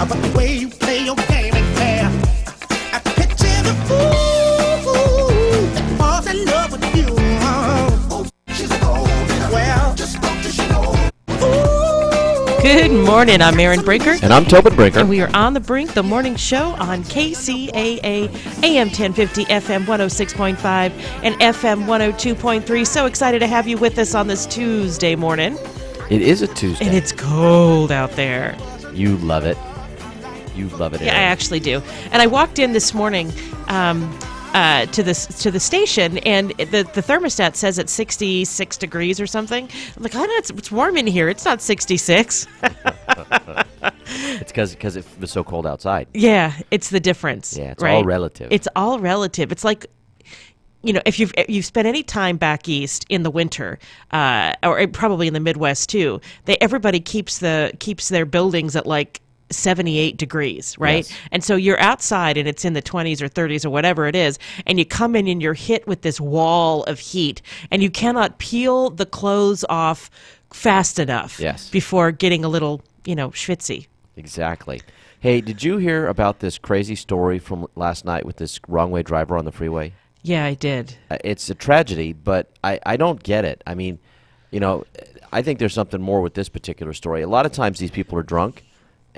but the way you play your game ain't fair. I picture the fool that falls in love with you. Oh, she's a gold digger. Well, just don't she know. Good morning. I'm Erin Brinker. And I'm Tobin Brinker. And we are on the Brink, the morning show on Kcaa, AM 1050, FM 106.5, and FM 102.3. So excited to have you with us on this Tuesday morning. It is a Tuesday. And it's cold out there. You love it. You love it, Erin. Yeah, I actually do. And I walked in this morning to the station, and the thermostat says it's 66 degrees or something. I'm like, oh, no, it's warm in here. It's not 66. It's because it was so cold outside. Yeah, it's the difference. Yeah, it's right? all relative. It's all relative. It's like, you know, if you've spent any time back east in the winter, or probably in the Midwest too, everybody keeps their buildings at like 78 degrees, right? Yes. And so you're outside and it's in the 20s or 30s or whatever it is, and you come in and you're hit with this wall of heat, and you cannot peel the clothes off fast enough before getting a little, schwitzy. Exactly. Hey, did you hear about this crazy story from last night with this wrong-way driver on the freeway? Yeah, I did. It's a tragedy, but I don't get it. I mean, I think there's something more with this particular story. A lot of times these people are drunk,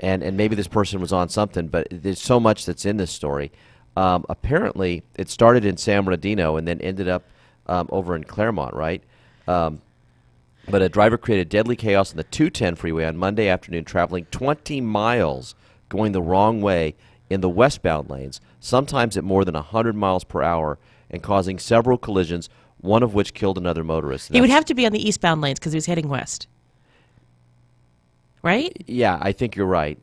and maybe this person was on something, but there's so much that's in this story. Apparently, it started in San Bernardino and then ended up over in Claremont, right? But a driver created deadly chaos on the 210 freeway on Monday afternoon, traveling 20 miles going the wrong way in the westbound lanes, sometimes at more than 100 miles per hour, and causing several collisions, one of which killed another motorist. He would have to be on the eastbound lanes because he was heading west. Right? Yeah, I think you're right.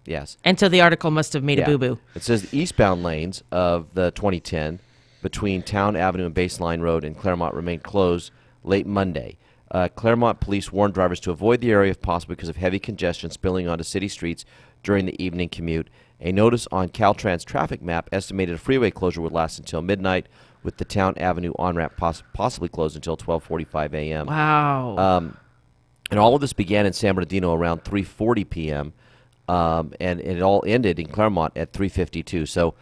Yes. And so the article must have made a boo-boo. It says the eastbound lanes of the 2010 between Town Avenue and Baseline Road in Claremont remained closed late Monday. Claremont police warned drivers to avoid the area if possible because of heavy congestion spilling onto city streets during the evening commute. A notice on Caltrans traffic map estimated a freeway closure would last until midnight, with the Town Avenue on-ramp possibly closed until 12:45 a.m. Wow. And all of this began in San Bernardino around 3:40 p.m., and it all ended in Claremont at 3:52. So,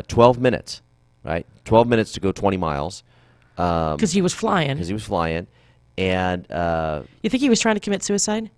12 minutes, right? 12 minutes to go 20 miles. Because he was flying. And you think he was trying to commit suicide?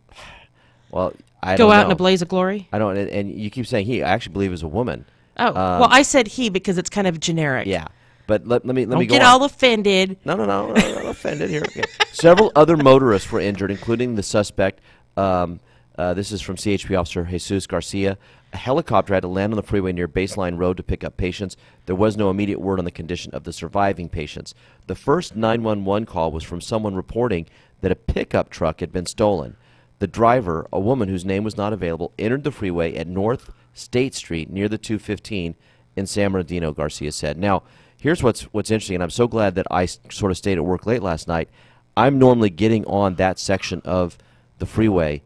Well, I Go don't out know. in a blaze of glory? I don't. And you keep saying he. I actually believe it was a woman. Oh, well, I said he because it's kind of generic. Yeah. But let me go Don't get on. all offended. No, I'm not offended here. Okay. Several other motorists were injured, including the suspect. This is from CHP officer Jesus Garcia. A helicopter had to land on the freeway near Baseline Road to pick up patients. There was no immediate word on the condition of the surviving patients. The first 911 call was from someone reporting that a pickup truck had been stolen. The driver, a woman whose name was not available, entered the freeway at North State Street near the 215 in San Bernardino, Garcia said. Now, here's what's interesting, and I'm so glad that I sort of stayed at work late last night. I'm normally getting on that section of the freeway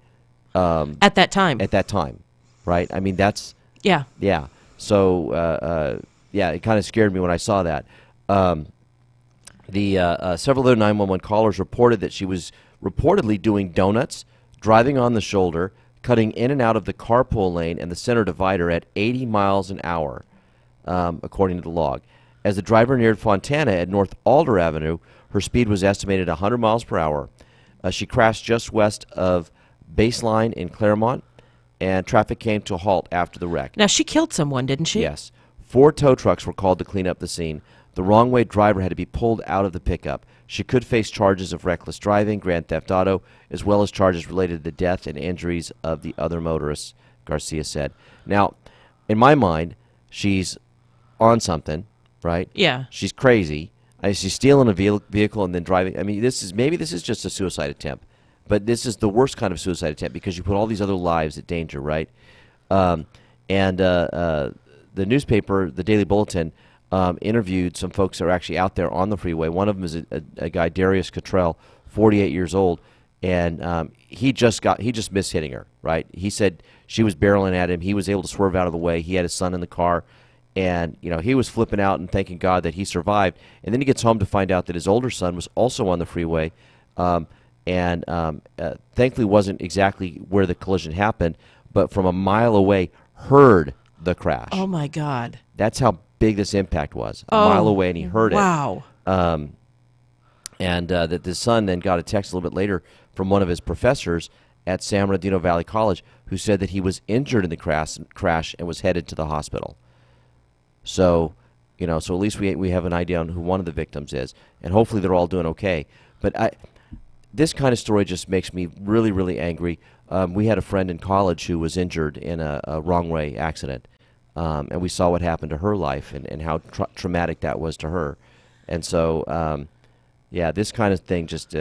at that time. Right? I mean, that's... Yeah. Yeah. So, it kind of scared me when I saw that. Several other 911 callers reported that she was reportedly doing donuts, driving on the shoulder, cutting in and out of the carpool lane and the center divider at 80 miles an hour, according to the log. As the driver neared Fontana at North Alder Avenue, her speed was estimated 100 miles per hour. She crashed just west of Baseline in Claremont, and traffic came to a halt after the wreck. Now, she killed someone, didn't she? Yes. 4 tow trucks were called to clean up the scene. The wrong-way driver had to be pulled out of the pickup. She could face charges of reckless driving, grand theft auto, as well as charges related to the death and injuries of the other motorists, Garcia said. Now, in my mind, she's on something, right? Yeah. She's crazy. She's stealing a vehicle and then driving. I mean, this is just a suicide attempt. But this is the worst kind of suicide attempt because you put all these other lives at danger, right? The newspaper, the Daily Bulletin, interviewed some folks that are actually out there on the freeway. One of them is a guy, Darius Cottrell, 48 years old, and he just missed hitting her, right? He said she was barreling at him. He was able to swerve out of the way. He had his son in the car, and he was flipping out and thanking God that he survived. And then he gets home to find out that his older son was also on the freeway, and thankfully wasn't exactly where the collision happened, but from a mile away heard the crash. Oh, my God. That's how big this impact was. A mile away, and he heard it. Wow. And that the son then got a text a little bit later from one of his professors at San Bernardino Valley College who said that he was injured in the crash and was headed to the hospital. So, so at least we have an idea on who one of the victims is, and hopefully they're all doing okay. But this kind of story just makes me really, really angry. We had a friend in college who was injured in a wrong-way accident, and we saw what happened to her life and how traumatic that was to her. And so, this kind of thing just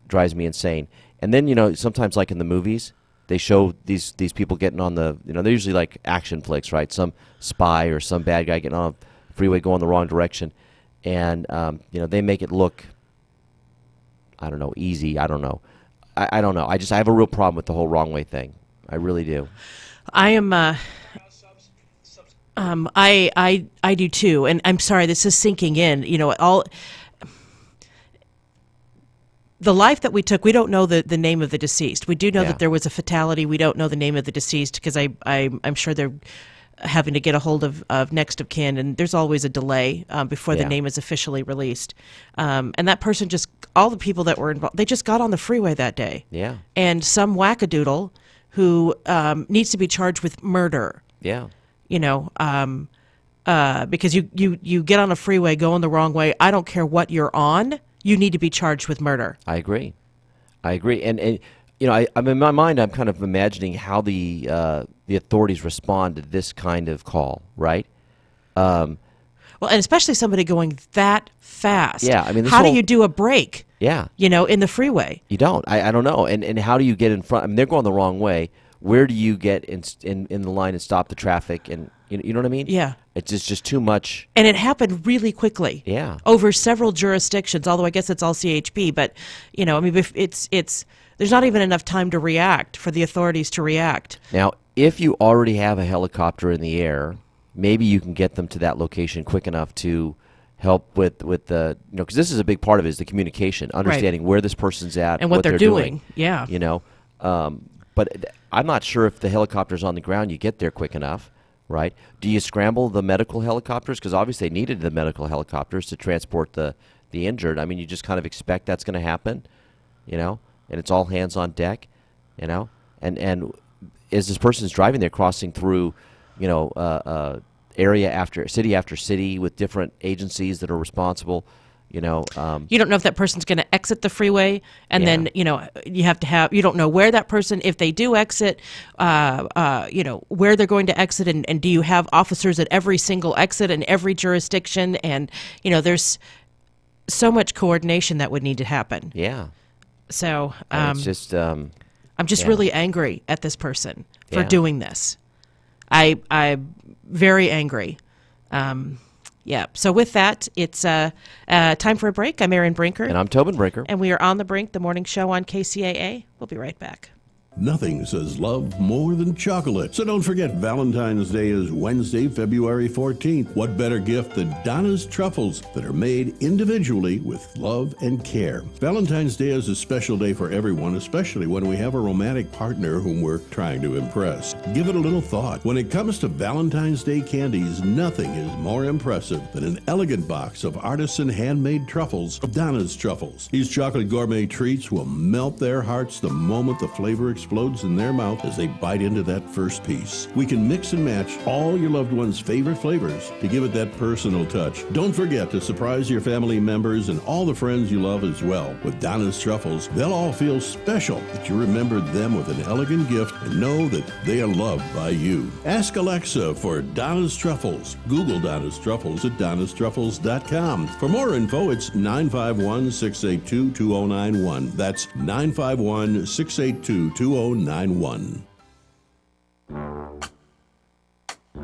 drives me insane. And then, sometimes like in the movies, they show these people getting on the, they're usually like action flicks, right? Some spy or some bad guy getting on a freeway going the wrong direction. And, they make it look, I don't know, easy. I don't know. I don't know. I have a real problem with the whole wrong way thing. I really do. I am, I do too. And I'm sorry, this is sinking in, the life that we took, we don't know the name of the deceased. We do know that there was a fatality. We don't know the name of the deceased because I'm sure they're having to get a hold of next of kin, and there's always a delay before the name is officially released. And that person all the people that were involved, they just got on the freeway that day. Yeah. And some wackadoodle who needs to be charged with murder. Yeah. Because you get on a freeway going the wrong way. I don't care what you're on. You need to be charged with murder. I agree. And I'm in my mind, I'm kind of imagining how the authorities respond to this kind of call, right? Well, and especially somebody going that fast. Yeah, I mean, how do you do a break? Yeah, in the freeway. You don't. I don't know. And how do you get in front? I mean, they're going the wrong way. Where do you get in the line and stop the traffic? And you know what I mean? Yeah. It's just too much. And it happened really quickly. Yeah. Over several jurisdictions, although I guess it's all CHP. But, it's there's not even enough time to react for the authorities to react. Now, if you already have a helicopter in the air, maybe you can get them to that location quick enough to help with the, because this is a big part of it, is the communication, understanding where this person's at and what they're doing. Yeah. But I'm not sure if the helicopter's on the ground, you get there quick enough, right? Do you scramble the medical helicopters? Because obviously they needed the medical helicopters to transport the injured. I mean, you just kind of expect that's going to happen, and it's all hands on deck, and as this person's driving, they're crossing through, area after city with different agencies that are responsible. You don't know if that person's going to exit the freeway, and then you don't know where that person, if they do exit, where they're going to exit, and do you have officers at every single exit in every jurisdiction, and there's so much coordination that would need to happen. Yeah. So it's just I'm just really angry at this person for doing this. I'm very angry. Yeah. So with that, it's time for a break. I'm Erin Brinker. And I'm Tobin Brinker. And we are on the Brink, the morning show on KCAA. We'll be right back. Nothing says love more than chocolate. So don't forget, Valentine's Day is Wednesday, February 14th. What better gift than Donna's truffles that are made individually with love and care. Valentine's Day is a special day for everyone, especially when we have a romantic partner whom we're trying to impress. Give it a little thought. When it comes to Valentine's Day candies, nothing is more impressive than an elegant box of artisan handmade truffles of Donna's Truffles. These chocolate gourmet treats will melt their hearts the moment the flavor explodes in their mouth as they bite into that first piece. We can mix and match all your loved one's favorite flavors to give it that personal touch. Don't forget to surprise your family members and all the friends you love as well. With Donna's Truffles, they'll all feel special that you remembered them with an elegant gift and know that they are loved by you. Ask Alexa for Donna's Truffles. Google Donna's Truffles at donnastruffles.com. For more info, it's 951-682-2091. That's 951-682-2091.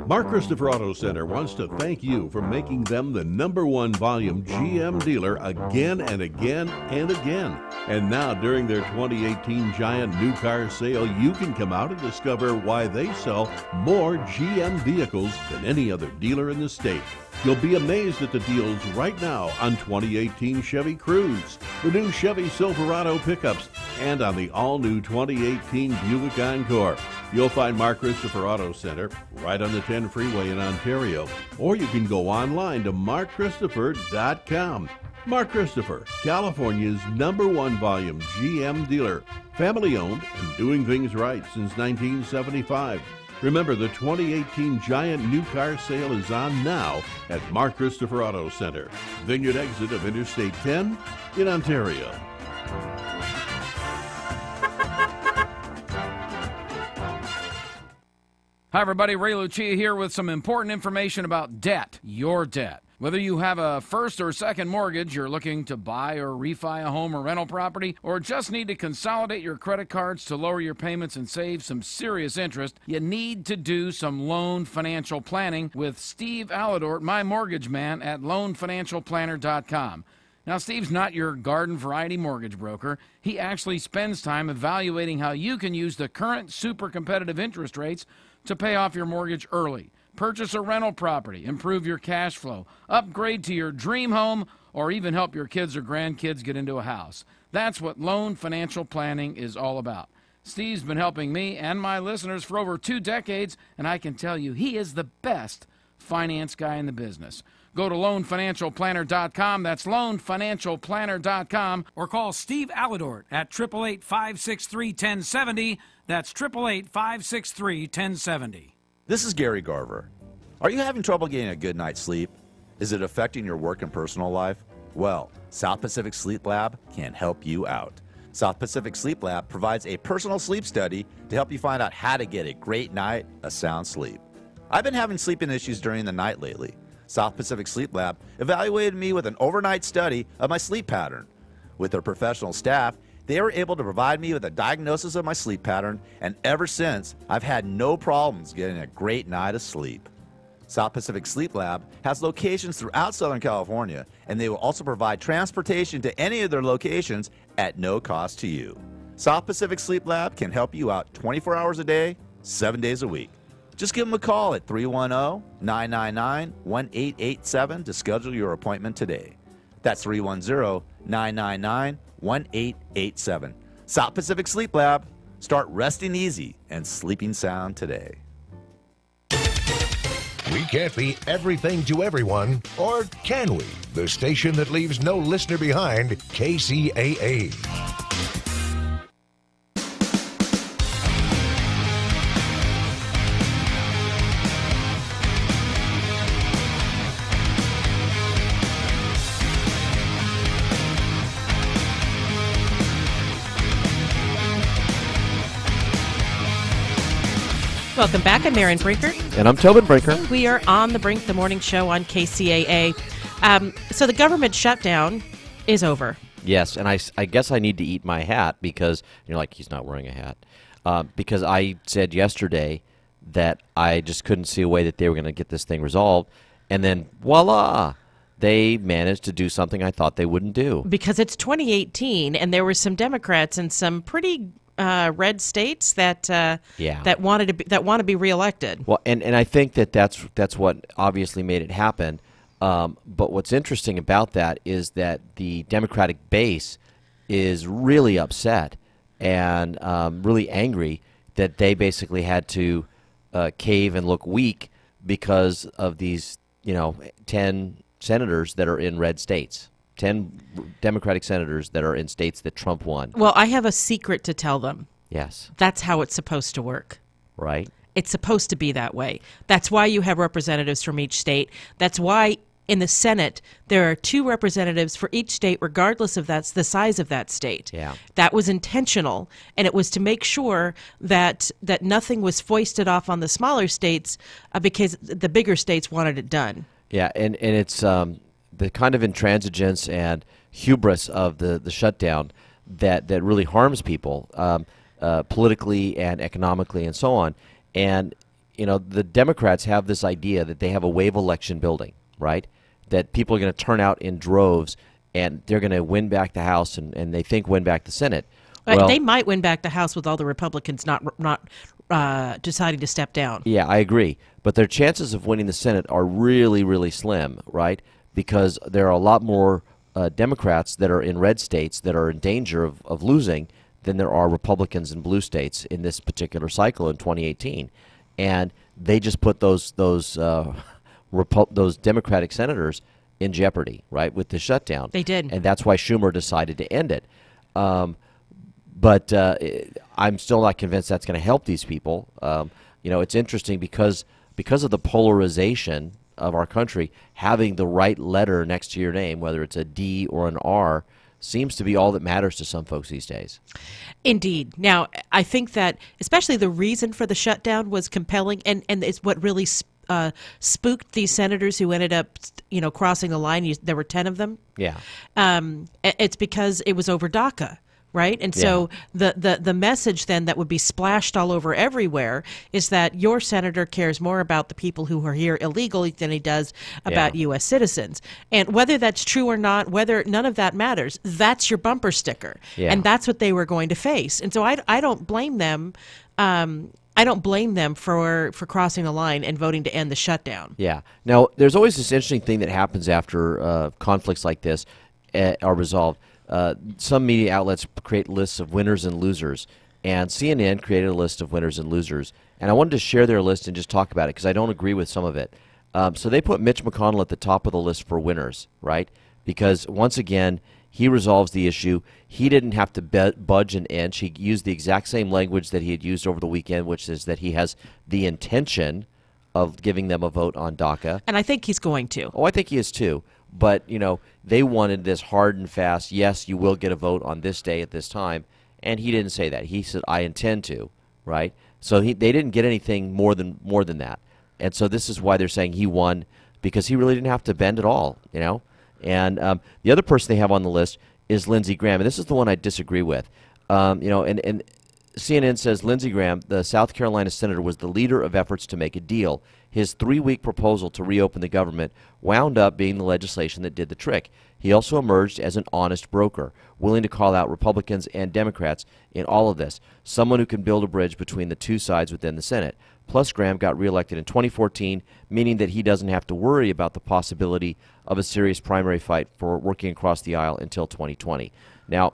Mark Christopher Auto Center wants to thank you for making them the #1 volume GM dealer again and again and again. And now, during their 2018 Giant New Car Sale, you can come out and discover why they sell more GM vehicles than any other dealer in the state. You'll be amazed at the deals right now on 2018 Chevy Cruze, the new Chevy Silverado pickups, and on the all-new 2018 Buick Encore. You'll find Mark Christopher Auto Center right on the 10 freeway in Ontario, or you can go online to markchristopher.com. Mark Christopher, California's #1 volume GM dealer, family-owned and doing things right since 1975. Remember, the 2018 giant new car sale is on now at Mark Christopher Auto Center, Vineyard exit of Interstate 10 in Ontario. Hi, everybody. Ray Lucia here with some important information about debt, your debt. Whether you have a first or second mortgage, you're looking to buy or refi a home or rental property, or just need to consolidate your credit cards to lower your payments and save some serious interest, you need to do some loan financial planning with Steve Alladort, my mortgage man, at loanfinancialplanner.com. Now, Steve's not your garden variety mortgage broker. He actually spends time evaluating how you can use the current super competitive interest rates to pay off your mortgage early. Purchase a rental property, improve your cash flow, upgrade to your dream home, or even help your kids or grandkids get into a house. That's what loan financial planning is all about. Steve's been helping me and my listeners for over 2 decades, and I can tell you he is the best finance guy in the business. Go to loanfinancialplanner.com. That's loanfinancialplanner.com. Or call Steve Alladort at 888-563-1070. That's 888-563-1070. This is Gary Garver. Are you having trouble getting a good night's sleep? Is it affecting your work and personal life? Well, South Pacific Sleep Lab can help you out. South Pacific Sleep Lab provides a personal sleep study to help you find out how to get a great night of sound sleep. I've been having sleeping issues during the night lately. South Pacific Sleep Lab evaluated me with an overnight study of my sleep pattern. With their professional staff, they were able to provide me with a diagnosis of my sleep pattern, and ever since, I've had no problems getting a great night of sleep. South Pacific Sleep Lab has locations throughout Southern California, and they will also provide transportation to any of their locations at no cost to you. South Pacific Sleep Lab can help you out 24 hours a day, 7 days a week. Just give them a call at 310-999-1887 to schedule your appointment today. That's 310-999-1887. South Pacific Sleep Lab. Start resting easy and sleeping sound today. We can't be everything to everyone, or can we? The station that leaves no listener behind, KCAA. Welcome back. I'm Marion Brinker. And I'm Tobin Brinker. And we are on The Brink, the morning show on KCAA. So the government shutdown is over. Yes, and I guess I need to eat my hat because, you're like, he's not wearing a hat. Because I said yesterday that I just couldn't see a way that they were going to get this thing resolved. And then, voila, they managed to do something I thought they wouldn't do. Because it's 2018, and there were some Democrats in some pretty red states that want to be reelected. Well, and I think that's what obviously made it happen. But what's interesting about that is that the Democratic base is really upset and really angry that they basically had to cave and look weak because of these 10 senators that are in red states. 10 Democratic senators that are in states that Trump won. Well, I have a secret to tell them. Yes. That's how it's supposed to work. Right. It's supposed to be that way. That's why you have representatives from each state. That's why in the Senate there are 2 representatives for each state, regardless of the size of that state. Yeah. That was intentional, and it was to make sure that nothing was foisted off on the smaller states because the bigger states wanted it done. Yeah, and it's the kind of intransigence and hubris of the shutdown that really harms people politically and economically and so on. And, the Democrats have this idea that they have a wave election building, right? That people are going to turn out in droves and they're going to win back the House and they think win back the Senate. Well, they might win back the House with all the Republicans not deciding to step down. Yeah, I agree. But their chances of winning the Senate are really, really slim, right? Because there are a lot more Democrats that are in red states that are in danger of losing than there are Republicans in blue states in this particular cycle in 2018, and they just put those Democratic senators in jeopardy, right, with the shutdown. They did, and that's why Schumer decided to end it. But I'm still not convinced that's going to help these people. It's interesting because of the polarization of our country, having the right letter next to your name, whether it's a D or an R, seems to be all that matters to some folks these days. Indeed. Now, I think that especially the reason for the shutdown was compelling, and it's what really spooked these senators who ended up, crossing the line. There were 10 of them. Yeah. It's because it was over DACA. Right? And so the message then that would be splashed all over everywhere is that your senator cares more about the people who are here illegally than he does about U.S. citizens. And whether that's true or not, whether none of that matters, that's your bumper sticker. Yeah. And that's what they were going to face. And so I don't blame them. I don't blame them for crossing the line and voting to end the shutdown. Yeah. Now, there's always this interesting thing that happens after conflicts like this are resolved. Some media outlets create lists of winners and losers, and CNN created a list of winners and losers. And I wanted to share their list and just talk about it because I don't agree with some of it. So they put Mitch McConnell at the top of the list for winners, right? Because once again, he resolves the issue. He didn't have to budge an inch. He used the exact same language that he had used over the weekend, which is that he has the intention of giving them a vote on DACA. And I think he's going to. Oh, I think he is too. But, they wanted this hard and fast, yes, you will get a vote on this day at this time. And he didn't say that. He said, I intend to, right? So they didn't get anything more than that. And so this is why they're saying he won, because he really didn't have to bend at all, And the other person they have on the list is Lindsey Graham. And this is the one I disagree with. And CNN says Lindsey Graham, the South Carolina senator, was the leader of efforts to make a deal. His 3-week proposal to reopen the government wound up being the legislation that did the trick. He also emerged as an honest broker, willing to call out Republicans and Democrats in all of this, someone who can build a bridge between the two sides within the Senate. Plus, Graham got reelected in 2014, meaning that he doesn't have to worry about the possibility of a serious primary fight for working across the aisle until 2020. Now,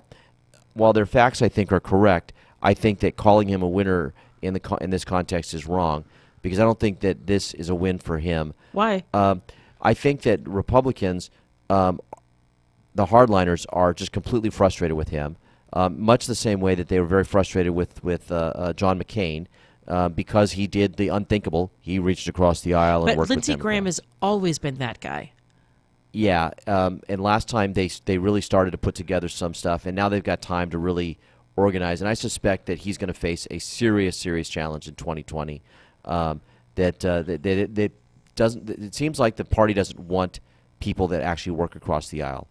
while their facts, I think, are correct, I think that calling him a winner in this context is wrong, because I don't think that this is a win for him. Why? I think that Republicans, the hardliners, are just completely frustrated with him, much the same way that they were very frustrated with John McCain, because he did the unthinkable. He reached across the aisle and worked with Lindsey Graham has always been that guy. Yeah, and last time they really started to put together some stuff, and now they've got time to really organize. And I suspect that he's going to face a serious challenge in 2020. That doesn't. It seems like the party doesn't want people that actually work across the aisle.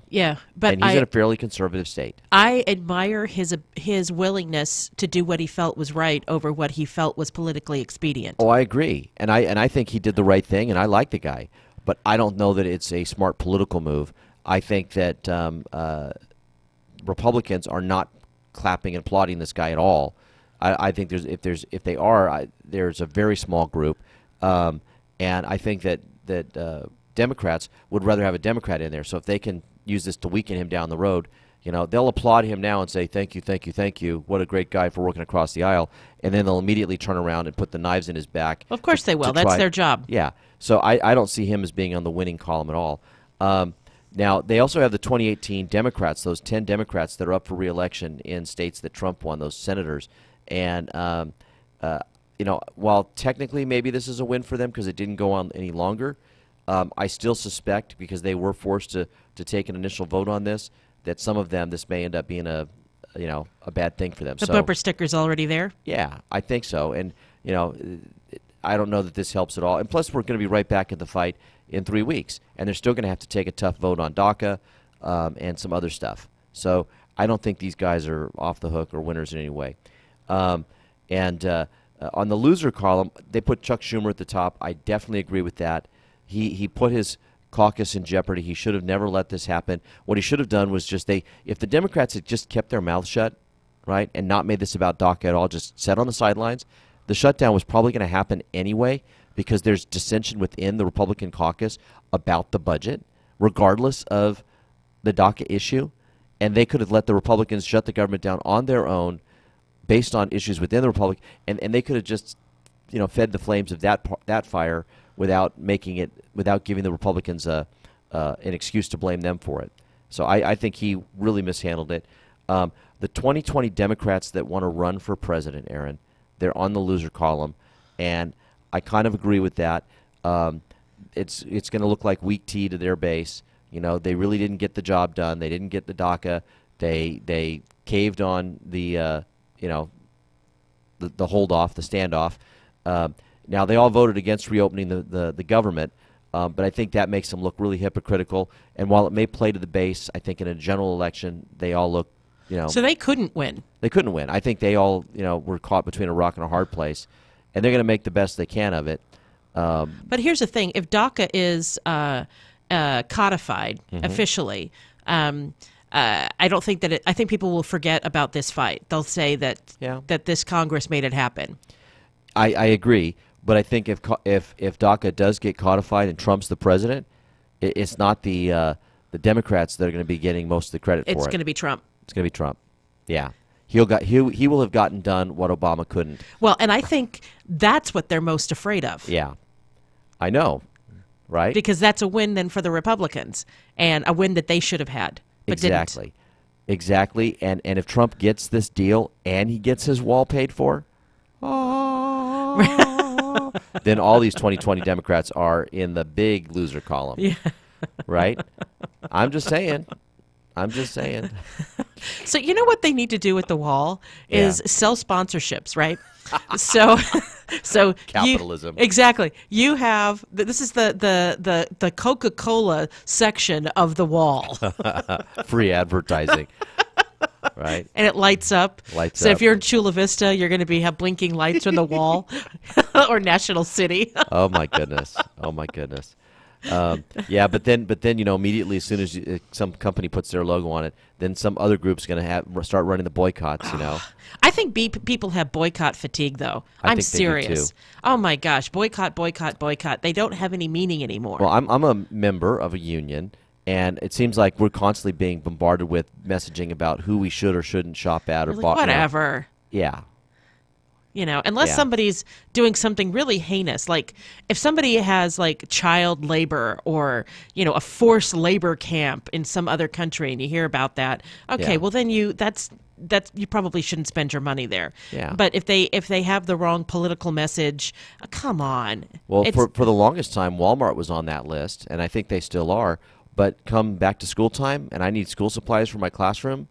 Yeah, but and he's in a fairly conservative state. I admire his willingness to do what he felt was right over what he felt was politically expedient. Oh, I agree, and I think he did the right thing, and I like the guy. But I don't know that it's a smart political move. I think that Republicans are not clapping and applauding this guy at all. I think if they are, there's a very small group, and I think that Democrats would rather have a Democrat in there. So if they can use this to weaken him down the road, they'll applaud him now and say thank you, what a great guy for working across the aisle, and then they'll immediately turn around and put the knives in his back. Of course they will. That's their job. Yeah. So I don't see him as being on the winning column at all. Now, they also have the 2018 Democrats, those 10 Democrats that are up for re-election in states that Trump won, those senators. And, while technically maybe this is a win for them because it didn't go on any longer, I still suspect, because they were forced to take an initial vote on this, that some of them, this may end up being a bad thing for them. The bumper sticker's already there? Yeah, I think so. And, I don't know that this helps at all. And plus, we're going to be right back in the fight in 3 weeks. And they're still going to have to take a tough vote on DACA and some other stuff. So I don't think these guys are off the hook or winners in any way. On the loser column, they put Chuck Schumer at the top. I definitely agree with that. He put his caucus in jeopardy. He should have never let this happen. What he should have done was if the Democrats had just kept their mouth shut, right, and not made this about DACA at all, just sat on the sidelines, the shutdown was probably going to happen anyway, because there's dissension within the Republican caucus about the budget, regardless of the DACA issue. and they could have let the Republicans shut the government down on their own based on issues within the Republic, and they could have just, fed the flames of that fire without giving the Republicans an excuse to blame them for it. So I think he really mishandled it. The 2020 Democrats that want to run for president, Aaron, they're on the loser column, and I kind of agree with that. It's going to look like weak tea to their base. They really didn't get the job done. They didn't get the DACA. They caved on the hold off, the standoff. Now they all voted against reopening the government, but I think that makes them look really hypocritical. And while it may play to the base, I think in a general election they all look, So they couldn't win. They couldn't win. I think they all, were caught between a rock and a hard place, and they're going to make the best they can of it. But here's the thing: if DACA is codified officially, I don't think that I think people will forget about this fight. They'll say that this Congress made it happen. I agree, but I think if DACA does get codified and Trump's the president, it's not the Democrats that are going to be getting most of the credit for it. It's going to be Trump. It's going to be Trump. Yeah. He will have gotten done what Obama couldn't. Well, and I think that's what they're most afraid of. Yeah. I know. Right? Because that's a win then for the Republicans, and a win that they should have had. But exactly. Didn't. Exactly. And if Trump gets this deal and he gets his wall paid for, then all these 2020 Democrats are in the big loser column. Yeah. Right? I'm just saying. So you know what they need to do with the wall is sell sponsorships, right? So capitalism. Exactly. You have this is the Coca-Cola section of the wall. Free advertising. Right. And it lights up. So if you're in Chula Vista, you're going to have blinking lights on the wall, or National City. Oh my goodness. Yeah, but then immediately as soon as some company puts their logo on it, then some other group's going to start running the boycotts. I think people have boycott fatigue, though. I'm serious. They do too. Oh my gosh, boycott! They don't have any meaning anymore. Well, I'm a member of a union, and it seems like we're constantly being bombarded with messaging about who we should or shouldn't shop at or whatever. Yeah. Unless somebody's doing something really heinous, like if somebody has like child labor or, a forced labor camp in some other country and you hear about that, okay, well then you probably shouldn't spend your money there. Yeah. But if they have the wrong political message, come on. Well, for the longest time, Walmart was on that list, and I think they still are. But come back to school time, and I need school supplies for my classroom,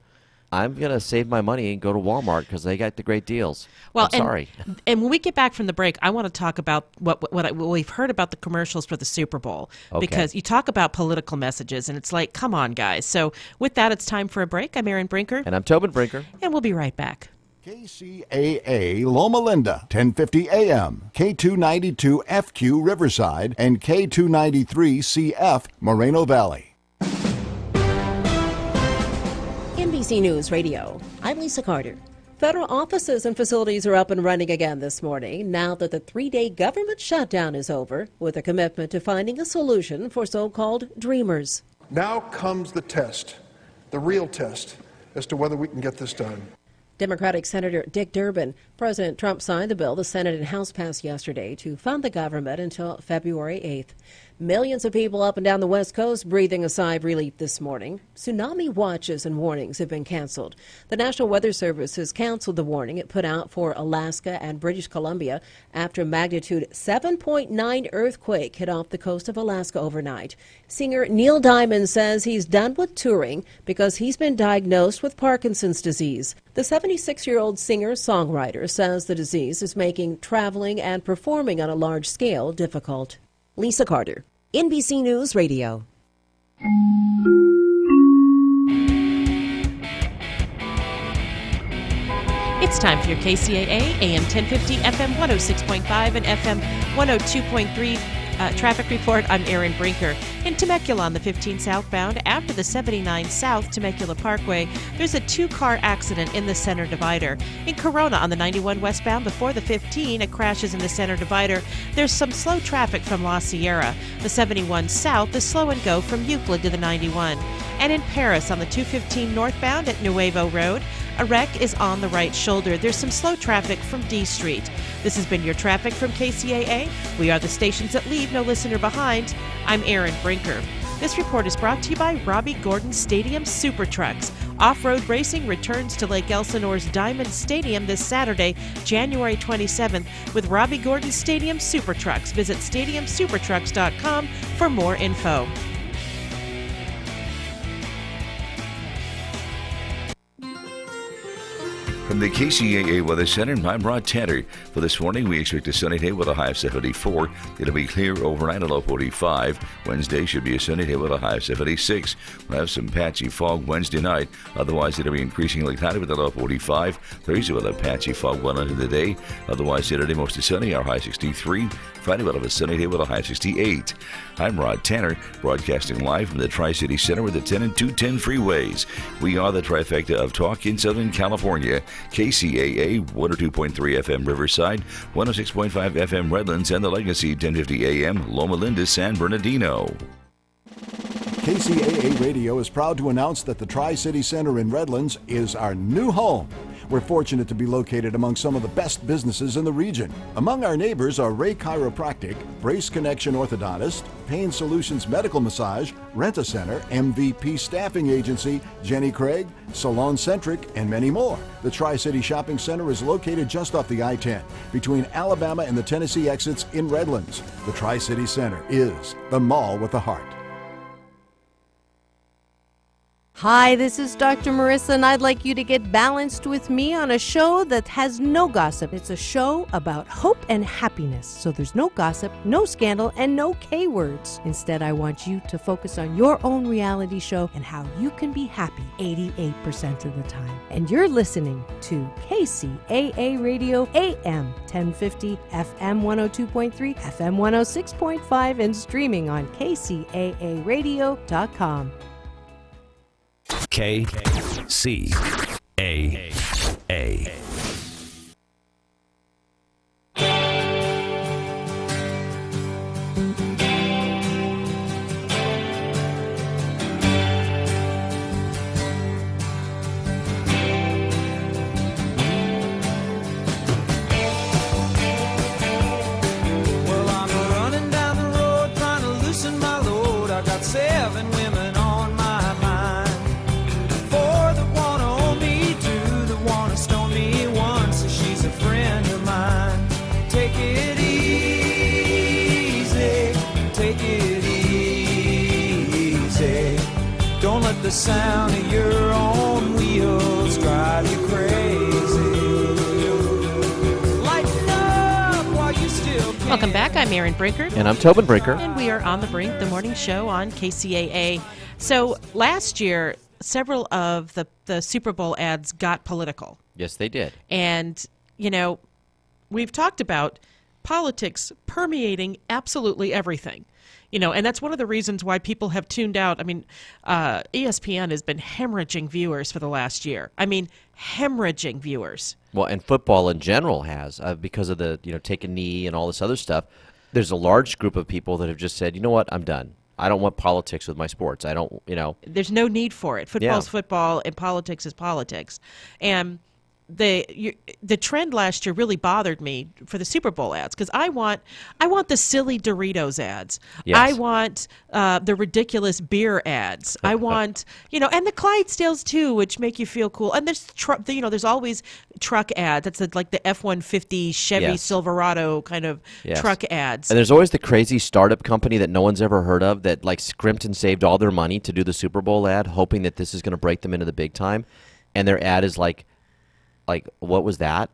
I'm going to save my money and go to Walmart because they got the great deals. Well, I'm sorry. And when we get back from the break, I want to talk about what we've heard about the commercials for the Super Bowl. Okay. Because you talk about political messages, and it's like, come on, guys. So with that, it's time for a break. I'm Erin Brinker. And I'm Tobin Brinker. And we'll be right back. KCAA Loma Linda, 1050 AM, K292 FQ Riverside, and K293 CF Moreno Valley. NBC News Radio, I'm Lisa Carter. Federal offices and facilities are up and running again this morning now that the 3-day government shutdown is over, with a commitment to finding a solution for so-called dreamers. Now comes the test, the real test, as to whether we can get this done. Democratic Senator Dick Durbin. President Trump signed the bill the Senate and House passed yesterday to fund the government until February 8th. Millions of people up and down the West Coast breathing a sigh of relief this morning. Tsunami watches and warnings have been canceled. The National Weather Service has canceled the warning it put out for Alaska and British Columbia after a magnitude 7.9 earthquake hit off the coast of Alaska overnight. Singer Neil Diamond says he's done with touring because he's been diagnosed with Parkinson's disease. The 76-year-old singer-songwriter says the disease is making traveling and performing on a large scale difficult. Lisa Carter, NBC News Radio. It's time for your KCAA AM 1050, FM 106.5, and FM 102.3 Traffic report, I'm Erin Brinker. In Temecula on the 15 southbound, after the 79 South Temecula Parkway, there's a two-car accident in the center divider. In Corona on the 91 westbound, before the 15, a crash is in the center divider. There's some slow traffic from La Sierra. The 71 South is slow and go from Euclid to the 91. And in Paris on the 215 northbound at Nuevo Road, a wreck is on the right shoulder. There's some slow traffic from D Street. This has been your traffic from KCAA. We are the stations that leave no listener behind. I'm Erin Brinker. This report is brought to you by Robbie Gordon Stadium Super Trucks. Off-road racing returns to Lake Elsinore's Diamond Stadium this Saturday, January 27th, with Robbie Gordon Stadium Super Trucks. Visit stadiumsupertrucks.com for more info. From the KCAA Weather Center, I'm Rod Tanner. For this morning, we expect a sunny day with a high of 74. It'll be clear overnight, a low of 45. Wednesday should be a sunny day with a high of 76. We'll have some patchy fog Wednesday night. Otherwise, it'll be increasingly cloudy with a low of 45. Thursday will have patchy fog well into the day. Otherwise, Saturday mostly sunny, our high 63. Friday will have a sunny day with a high of 68. I'm Rod Tanner, broadcasting live from the Tri-City Center with the 10 and 210 freeways. We are the trifecta of talk in Southern California. KCAA 102.3 FM Riverside, 106.5 FM Redlands, and the Legacy 1050 AM Loma Linda, San Bernardino. KCAA Radio is proud to announce that the Tri-City Center in Redlands is our new home. We're fortunate to be located among some of the best businesses in the region. Among our neighbors are Ray Chiropractic, Brace Connection Orthodontist, Pain Solutions Medical Massage, Rent-A-Center, MVP Staffing Agency, Jenny Craig, Salon Centric, and many more. The Tri-City Shopping Center is located just off the I-10 between Alabama and the Tennessee exits in Redlands. The Tri-City Center is the mall with the heart. Hi, this is Dr. Marissa, and I'd like you to get balanced with me on a show that has no gossip. It's a show about hope and happiness. So there's no gossip, no scandal, and no K-words. Instead, I want you to focus on your own reality show and how you can be happy 88% of the time. And you're listening to KCAA Radio AM 1050, FM 102.3, FM 106.5, and streaming on kcaaradio.com. KCAA. Well, I'm running down the road trying to loosen my load. I got 7 women on my mind. 4 that wanna own me, 2 that wanna stone me, 1 says she's a friend of mine. Take it easy, take it easy. Don't let the sound of your own wheels drive you crazy. Lighten up while you still can. Welcome back. I'm Erin Brinker. And I'm Tobin Brinker. And we are on the Brink, the morning show on KCAA. So last year, several of the Super Bowl ads got political. Yes, they did. And, you know, we've talked about politics permeating absolutely everything. You know, and that's one of the reasons why people have tuned out. I mean, ESPN has been hemorrhaging viewers for the last year. I mean, hemorrhaging viewers. Well, and football in general has, because of the, take a knee and all this other stuff. There's a large group of people that have just said, you know what, I'm done. I don't want politics with my sports. I don't, There's no need for it. Football's football and politics is politics. And the trend last year really bothered me for the Super Bowl ads because I want the silly Doritos ads. Yes. I want the ridiculous beer ads. I want and the Clydesdales too, which make you feel cool. And there's there's always truck ads. That's like the F-150 Chevy Silverado kind of truck ads. And there's always the crazy startup company that no one's ever heard of that scrimped and saved all their money to do the Super Bowl ad, hoping that this is going to break them into the big time, and their ad is like, what was that?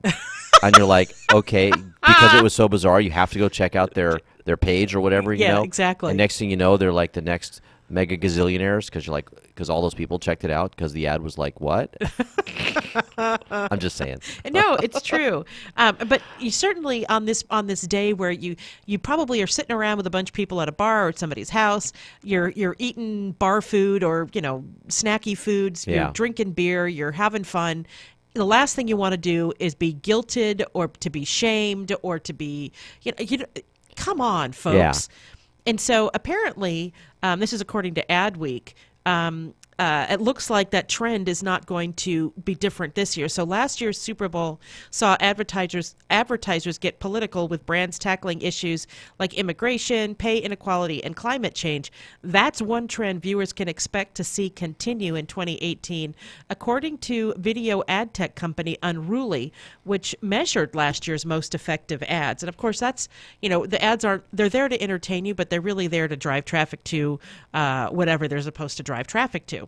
And you're like, okay, because it was so bizarre, you have to go check out their page or whatever, Yeah, exactly. And next thing you know, they're like the next mega gazillionaires because all those people checked it out because the ad was like, what? I'm just saying. No, it's true. But you certainly on this day where you probably are sitting around with a bunch of people at a bar or at somebody's house, you're eating bar food or snacky foods, you're drinking beer, you're having fun. The last thing you want to do is be guilted or to be shamed or to be come on, folks. Yeah. And so apparently, this is according to Adweek, it looks like that trend is not going to be different this year. So last year's Super Bowl saw advertisers get political with brands tackling issues like immigration, pay inequality, and climate change. That's one trend viewers can expect to see continue in 2018, according to video ad tech company Unruly, which measured last year's most effective ads. And of course, that's the ads they're there to entertain you, but they're really there to drive traffic to whatever they're supposed to drive traffic to.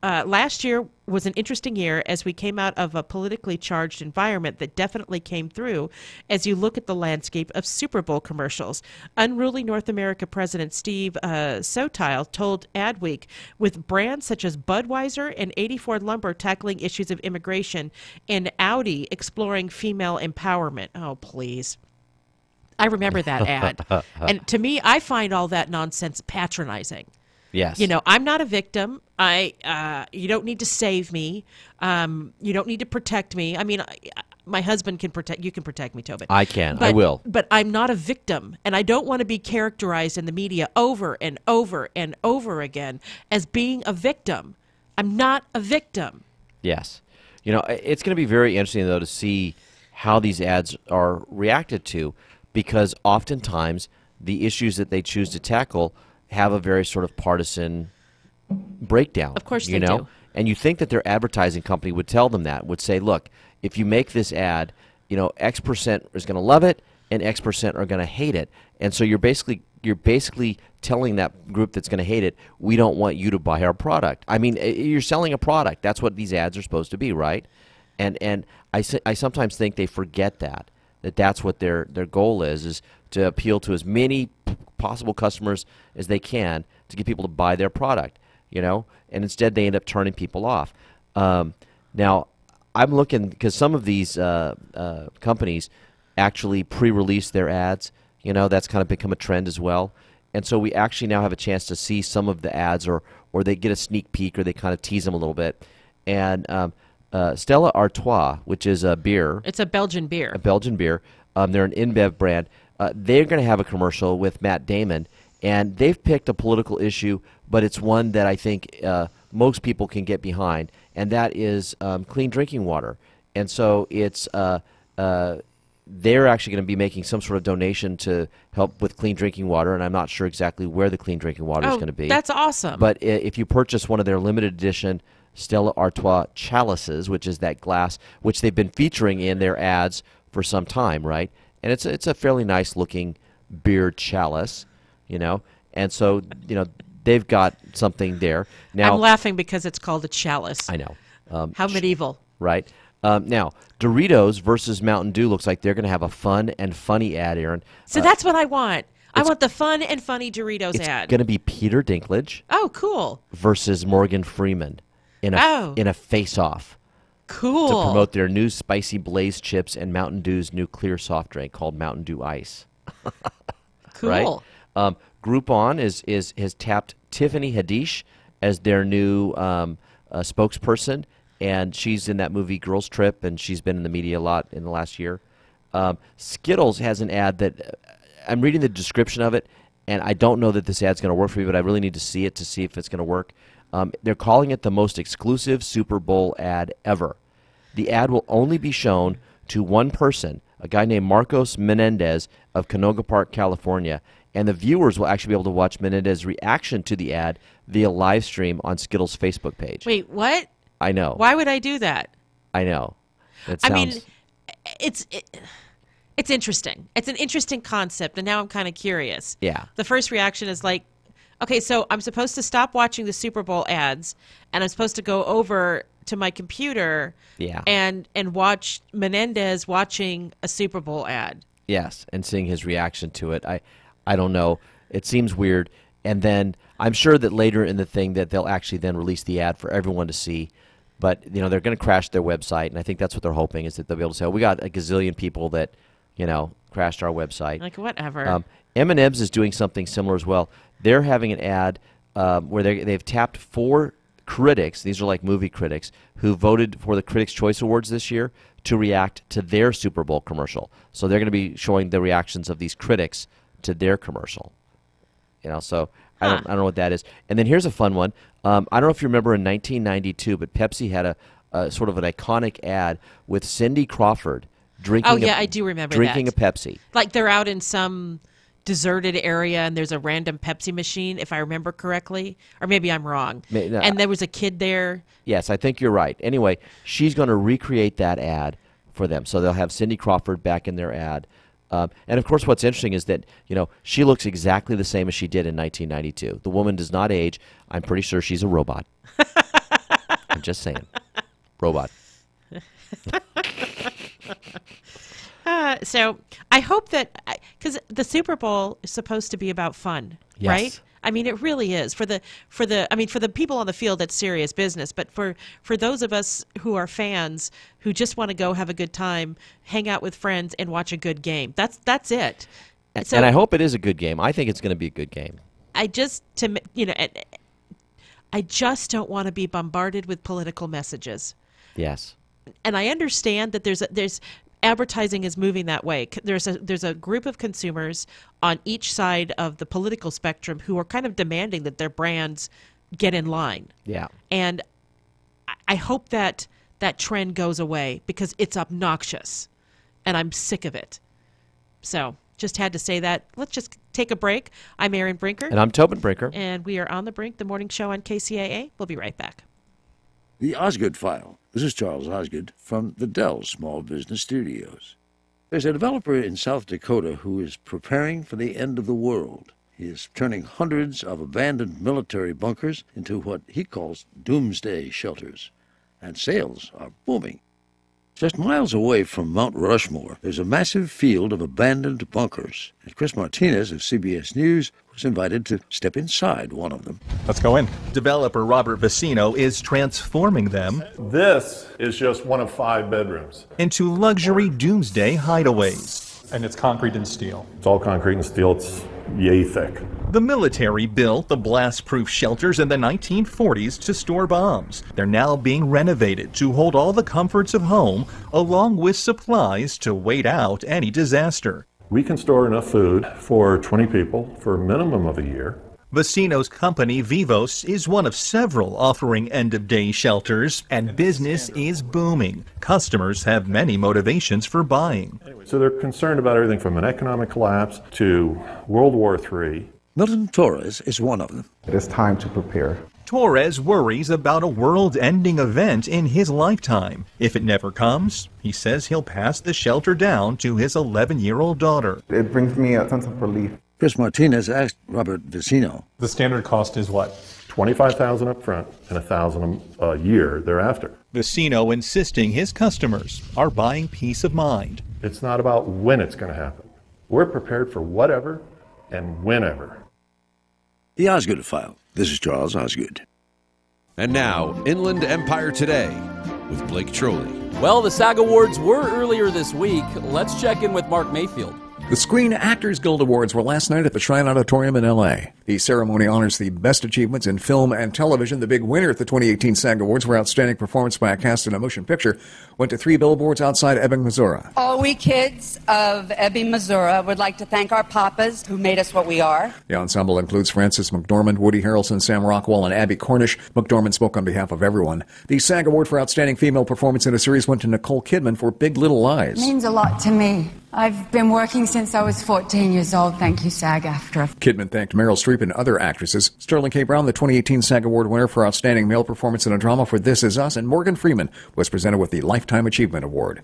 Last year was an interesting year as we came out of a politically charged environment that definitely came through as you look at the landscape of Super Bowl commercials. Unruly North America President Steve Sotile told Adweek, with brands such as Budweiser and 84 Lumber tackling issues of immigration and Audi exploring female empowerment. Oh, please. I remember that ad. And to me, I find all that nonsense patronizing. Yes. I'm not a victim. You don't need to save me. You don't need to protect me. I mean, my husband can protect. You can protect me, Tobin. I can. I will. But I'm not a victim, and I don't want to be characterized in the media over and over and over again as being a victim. I'm not a victim. Yes. It's going to be very interesting, though, to see how these ads are reacted to, because oftentimes the issues that they choose to tackle have a very sort of partisan breakdown. Of course they do. And you think that their advertising company would tell them that, would say, look, if you make this ad, X percent is going to love it and X percent are going to hate it. And so you're basically telling that group that's going to hate it, we don't want you to buy our product. I mean, you're selling a product. That's what these ads are supposed to be, right? And I sometimes think they forget that's what their goal is to appeal to as many possible customers as they can to get people to buy their product, and instead they end up turning people off. Now, I'm looking, because some of these companies actually pre-release their ads. That's kind of become a trend as well. And so we actually now have a chance to see some of the ads, or they get a sneak peek, or they kind of tease them a little bit. And Stella Artois, which is a beer. It's a Belgian beer. A Belgian beer. They're an InBev brand. They're going to have a commercial with Matt Damon, and they've picked a political issue, but it's one that I think most people can get behind, and that is clean drinking water. And so it's they're actually going to be making some sort of donation to help with clean drinking water, and I'm not sure exactly where the clean drinking water is going to be. That's awesome. But if you purchase one of their limited edition Stella Artois chalices, which is that glass, which they've been featuring in their ads for some time, right? And it's a fairly nice looking beer chalice, and so they've got something there. Now I'm laughing because it's called a chalice. I know. How medieval, right? Now Doritos versus Mountain Dew looks like they're going to have a fun and funny ad, Aaron. So that's what I want. I want the fun and funny Doritos ad. It's going to be Peter Dinklage. Oh, cool. Versus Morgan Freeman in a face-off. Cool. To promote their new spicy Blaze chips and Mountain Dew's new clear soft drink called Mountain Dew Ice. Cool. Right? Groupon has tapped Tiffany Haddish as their new spokesperson, and she's in that movie Girls Trip, and she's been in the media a lot in the last year. Skittles has an ad that I'm reading the description of it, and I don't know that this ad's going to work for me, but I really need to see it to see if it's going to work. They're calling it the most exclusive Super Bowl ad ever. The ad will only be shown to one person, a guy named Marcos Menendez of Canoga Park, California, and the viewers will actually be able to watch Menendez's reaction to the ad via live stream on Skittles' Facebook page. Wait, what? I know. Why would I do that? I know. I mean, it's interesting. It's an interesting concept, and now I'm kind of curious. Yeah. The first reaction is like, okay, so I'm supposed to stop watching the Super Bowl ads, and I'm supposed to go over to my computer and watch Menendez watching a Super Bowl ad. Yes, and seeing his reaction to it. I don't know. It seems weird. And then I'm sure that later in the thing that they'll actually then release the ad for everyone to see. But they're going to crash their website, and I think that's what they're hoping is that they'll be able to say, we got a gazillion people that crashed our website. Like whatever. M&M's is doing something similar as well. They're having an ad where they've tapped 4 critics. These are like movie critics who voted for the Critics' Choice Awards this year to react to their Super Bowl commercial. So they're going to be showing the reactions of these critics to their commercial. So I don't know what that is. And then here's a fun one. I don't know if you remember in 1992, but Pepsi had a sort of an iconic ad with Cindy Crawford drinking. Oh yeah, I do remember drinking that. a Pepsi. Like they're out in some deserted area and there's a random Pepsi machine, if I remember correctly, or maybe I'm wrong. And there was a kid there. Yes, I think you're right. Anyway, she's going to recreate that ad for them, so they'll have Cindy Crawford back in their ad. And of course, what's interesting is that she looks exactly the same as she did in 1992. The woman does not age. I'm pretty sure she's a robot. I'm just saying, robot. So I hope that, because the Super Bowl is supposed to be about fun, yes. right? I mean, it really is for the people on the field. That's serious business. But for those of us who are fans who just want to go have a good time, hang out with friends, and watch a good game, that's it. So, and I hope it is a good game. I think it's going to be a good game. I just don't want to be bombarded with political messages. Yes. And I understand that there's advertising is moving that way. There's a group of consumers on each side of the political spectrum who are kind of demanding that their brands get in line. Yeah. And I hope that trend goes away because it's obnoxious and I'm sick of it. So just had to say that. Let's just take a break. I'm Erin Brinker. And I'm Tobin Brinker. And we are on the Brink, the morning show on KCAA. We'll be right back. The Osgood File. This is Charles Osgood from the Dell Small Business Studios. There's a developer in South Dakota who is preparing for the end of the world. He is turning hundreds of abandoned military bunkers into what he calls doomsday shelters, and sales are booming. Just miles away from Mount Rushmore, there's a massive field of abandoned bunkers, and Chris Martinez of CBS News was invited to step inside one of them. Let's go in. Developer Robert Vicino is transforming them. This is just one of 5 bedrooms. Into luxury doomsday hideaways. And it's concrete and steel. It's all concrete and steel. It's yay thick. The military built the blast-proof shelters in the 1940s to store bombs. They're now being renovated to hold all the comforts of home, along with supplies to wait out any disaster. We can store enough food for 20 people for a minimum of a year. Vicino's company, Vivos, is one of several offering end-of-day shelters, and business is booming. Customers have many motivations for buying. So they're concerned about everything from an economic collapse to World War III. Milton Torres is one of them. It is time to prepare. Torres worries about a world-ending event in his lifetime. If it never comes, he says he'll pass the shelter down to his 11-year-old daughter. It brings me a sense of relief. Chris Martinez asked Robert Vicino. The standard cost is what? $25,000 up front and $1,000 a year thereafter. Vicino insisting his customers are buying peace of mind. It's not about when it's going to happen. We're prepared for whatever and whenever. The Osgood File. This is Charles Osgood. And now, Inland Empire Today with Blake Trolley. Well, the SAG Awards were earlier this week. Let's check in with Mark Mayfield. The Screen Actors Guild Awards were last night at the Shrine Auditorium in L.A. The ceremony honors the best achievements in film and television. The big winner at the 2018 SAG Awards for Outstanding Performance by a Cast in a Motion Picture went to 3 billboards outside Ebbing, Missouri. All we kids of Ebbing, Missouri would like to thank our papas who made us what we are. The ensemble includes Frances McDormand, Woody Harrelson, Sam Rockwell, and Abby Cornish. McDormand spoke on behalf of everyone. The SAG Award for Outstanding Female Performance in a Series went to Nicole Kidman for Big Little Lies. It means a lot to me. I've been working since I was 14 years old. Thank you, SAG-AFTRA. Kidman thanked Meryl Streep and other actresses. Sterling K. Brown, the 2018 SAG Award winner for Outstanding Male Performance in a Drama for This Is Us, and Morgan Freeman was presented with the Lifetime Achievement Award.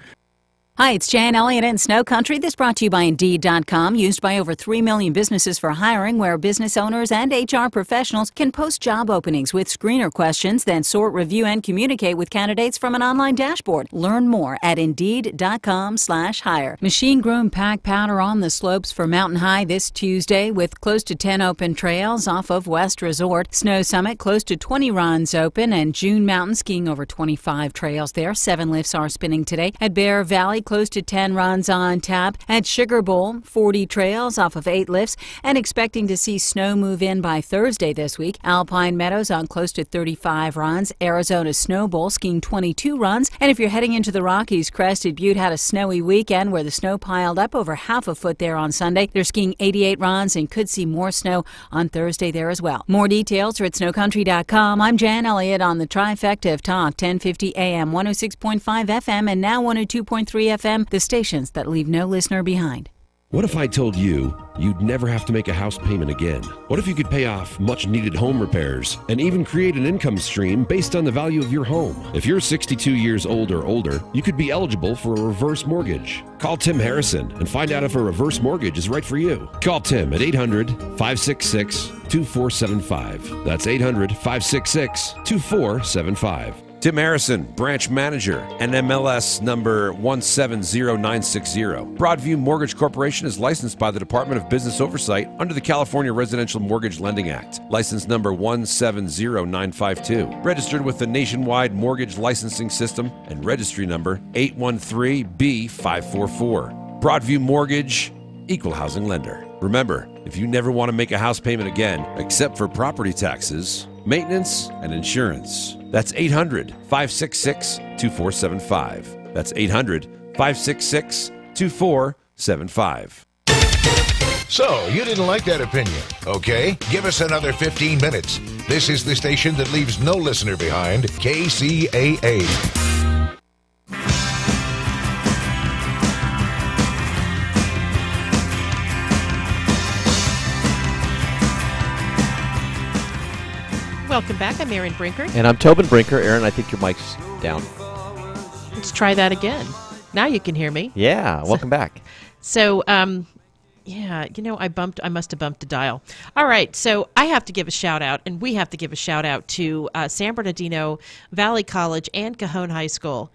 Hi, it's Jan Elliott in Snow Country. This brought to you by Indeed.com, used by over 3 million businesses for hiring, where business owners and HR professionals can post job openings with screener questions, then sort, review, and communicate with candidates from an online dashboard. Learn more at Indeed.com/hire. Machine-grown pack powder on the slopes for Mountain High this Tuesday, with close to 10 open trails off of West Resort. Snow Summit, close to 20 runs open, and June Mountain skiing over 25 trails there. 7 lifts are spinning today. At Bear Valley, close to 10 runs on tap. At Sugar Bowl, 40 trails off of 8 lifts, and expecting to see snow move in by Thursday this week. Alpine Meadows on close to 35 runs. Arizona Snow Bowl skiing 22 runs. And if you're heading into the Rockies, Crested Butte had a snowy weekend where the snow piled up over half a foot there on Sunday. They're skiing 88 runs and could see more snow on Thursday there as well. More details are at snowcountry.com. I'm Jan Elliott on the trifecta of Talk, 1050 AM, 106.5 FM, and now 102.3 FM, the stations that leave no listener behind. What if I told you you'd never have to make a house payment again? What if you could pay off much-needed home repairs and even create an income stream based on the value of your home? If you're 62 years old or older, you could be eligible for a reverse mortgage. Call Tim Harrison and find out if a reverse mortgage is right for you. Call Tim at 800-566-2475. That's 800-566-2475. Tim Harrison, branch manager, NMLS number 170960. Broadview Mortgage Corporation is licensed by the Department of Business Oversight under the California Residential Mortgage Lending Act. License number 170952. Registered with the Nationwide Mortgage Licensing System and registry number 813B544. Broadview Mortgage, equal housing lender. Remember, if you never want to make a house payment again, except for property taxes, maintenance, and insurance, that's 800-566-2475. That's 800-566-2475. So, you didn't like that opinion, okay? Give us another 15 minutes. This is the station that leaves no listener behind, KCAA. Welcome back. I'm Erin Brinker. And I'm Tobin Brinker. Aaron, I think your mic's down. Let's try that again. Now you can hear me. Yeah, welcome back. So, yeah, I must have bumped the dial. All right, so I have to give a shout out, and we have to give a shout out to San Bernardino Valley College and Cajon High School.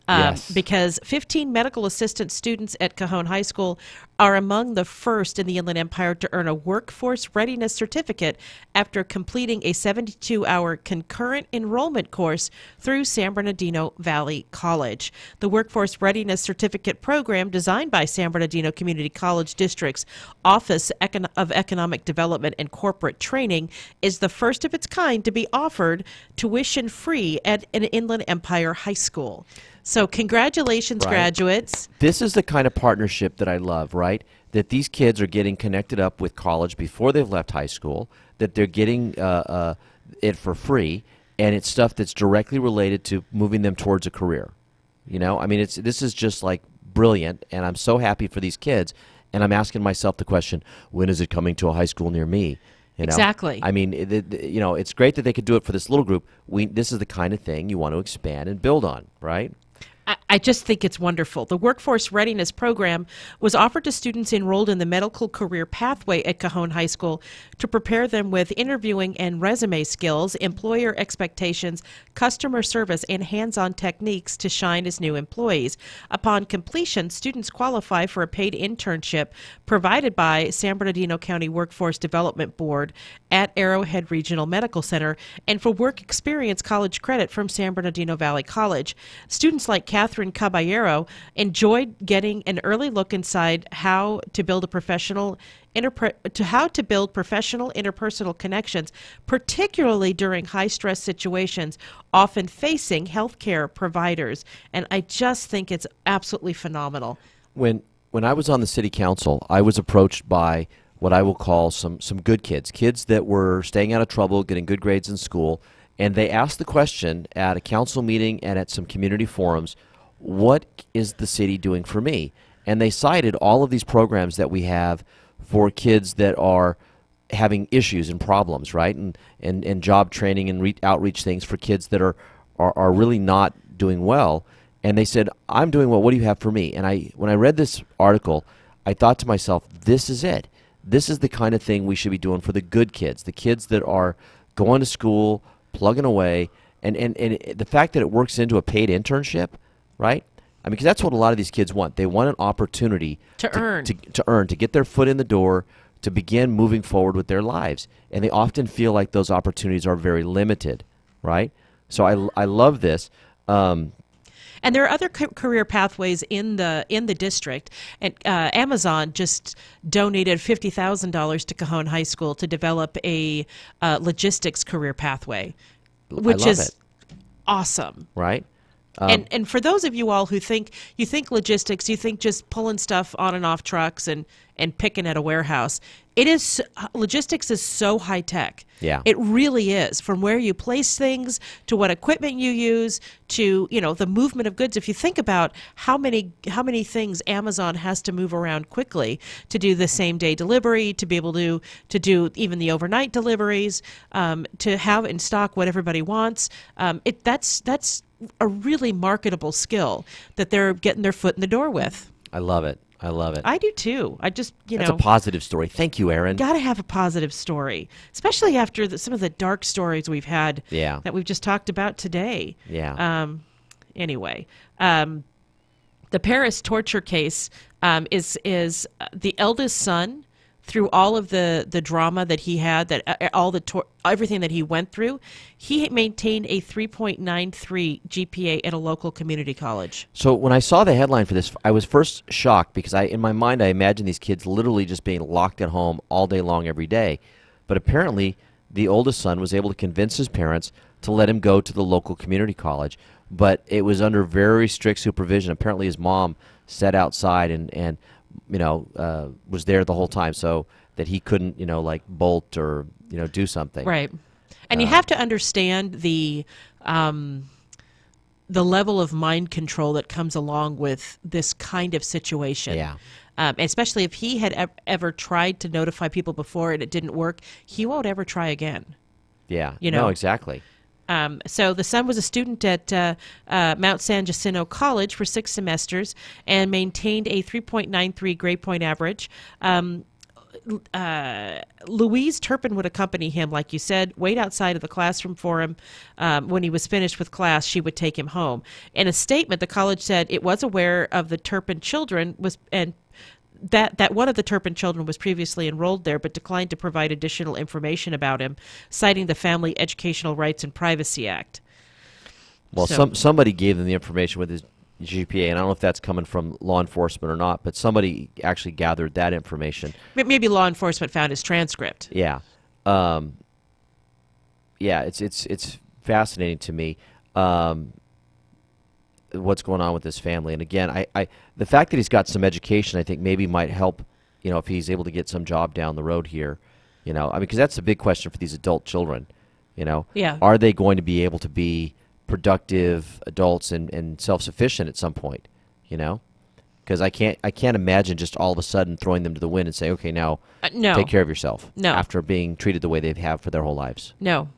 Yes. Because 15 medical assistant students at Cajon High School are among the first in the Inland Empire to earn a workforce readiness certificate after completing a 72-hour concurrent enrollment course through San Bernardino Valley College. The Workforce Readiness Certificate program, designed by San Bernardino Community College District's Office of Economic Development and Corporate Training, is the first of its kind to be offered tuition-free at an Inland Empire high school. So congratulations, graduates. This is the kind of partnership that I love, right? That these kids are getting connected up with college before they've left high school, that they're getting it for free, and it's stuff that's directly related to moving them towards a career. I mean, this is just like brilliant, and I'm so happy for these kids, and I'm asking myself the question, when is it coming to a high school near me? Exactly. I mean, it's great that they could do it for this little group. This is the kind of thing you want to expand and build on, right? I just think it's wonderful. The Workforce Readiness Program was offered to students enrolled in the medical career pathway at Cajon High School to prepare them with interviewing and resume skills, employer expectations, customer service, and hands-on techniques to shine as new employees. Upon completion, students qualify for a paid internship provided by San Bernardino County Workforce Development Board at Arrowhead Regional Medical Center, and for work experience college credit from San Bernardino Valley College. Students like Catherine Caballero enjoyed getting an early look inside how to build professional interpersonal connections, particularly during high-stress situations, often facing healthcare providers. And I just think it's absolutely phenomenal. When I was on the city council, I was approached by what I will call some good kids that were staying out of trouble, getting good grades in school, and they asked the question at a council meeting and at some community forums, what is the city doing for me? And they cited all of these programs that we have for kids that are having issues and problems, right? And job training and outreach things for kids that are really not doing well. And they said, I'm doing well. What do you have for me? And when I read this article, I thought to myself, this is it. This is the kind of thing we should be doing for the good kids, the kids that are going to school, plugging away, and the fact that it works into a paid internship, right? I mean, because that's what a lot of these kids want. They want an opportunity to earn, to get their foot in the door, to begin moving forward with their lives. And they often feel like those opportunities are very limited, right? So I love this. And there are other career pathways in the district. And Amazon just donated $50,000 to Cajon High School to develop a logistics career pathway, which is awesome. Right. And for those of you all who think logistics, you think just pulling stuff on and off trucks and picking at a warehouse. Logistics is so high tech. Yeah. It really is. From where you place things to what equipment you use to, the movement of goods. If you think about how many things Amazon has to move around quickly to do the same day delivery, to be able to do even the overnight deliveries, to have in stock what everybody wants. That's a really marketable skill that they're getting their foot in the door with. I love it. I love it. I do too. I just, That's a positive story. Thank you, Aaron. Got to have a positive story, especially after some of the dark stories we've had that we've just talked about today. Yeah. Anyway, the Paris torture case is the eldest son. Through all of the drama that he had, everything that he went through, he maintained a 3.93 GPA at a local community college. So when I saw the headline for this, I was first shocked because in my mind I imagined these kids literally just being locked at home all day long every day. But apparently the oldest son was able to convince his parents to let him go to the local community college. But it was under very strict supervision. Apparently his mom sat outside and was there the whole time so that he couldn't, bolt or, do something. Right. And you have to understand the level of mind control that comes along with this kind of situation. Yeah. Especially if he had ever tried to notify people before and it didn't work, he won't ever try again. Yeah. No, exactly. So the son was a student at Mount San Jacinto College for 6 semesters and maintained a 3.93 grade point average. Louise Turpin would accompany him, like you said, wait outside of the classroom for him. When he was finished with class, she would take him home. In a statement, the college said it was aware of the Turpin children that one of the Turpin children was previously enrolled there, but declined to provide additional information about him, citing the Family Educational Rights and Privacy Act. Well, somebody gave them the information with his GPA, and I don't know if that's coming from law enforcement or not, but somebody actually gathered that information. Maybe law enforcement found his transcript. Yeah. It's fascinating to me. What's going on with this family. And again, the fact that he's got some education, I think maybe might help, if he's able to get some job down the road here, because that's the big question for these adult children, Yeah. Are they going to be able to be productive adults and self-sufficient at some point, Because I can't imagine just all of a sudden throwing them to the wind and say, okay, now no. take care of yourself. No. After being treated the way they have for their whole lives. No.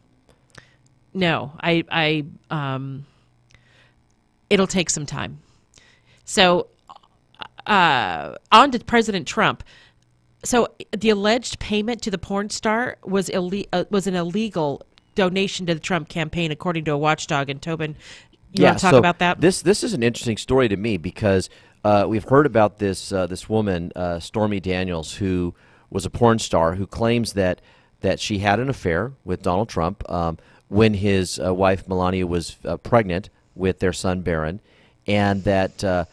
It'll take some time. So, on to President Trump. So, the alleged payment to the porn star was an illegal donation to the Trump campaign, according to a watchdog. And Tobin, you want to talk about that? This is an interesting story to me because we've heard about this woman, Stormy Daniels, who was a porn star who claims that she had an affair with Donald Trump when his wife Melania was pregnant with their son Barron, and that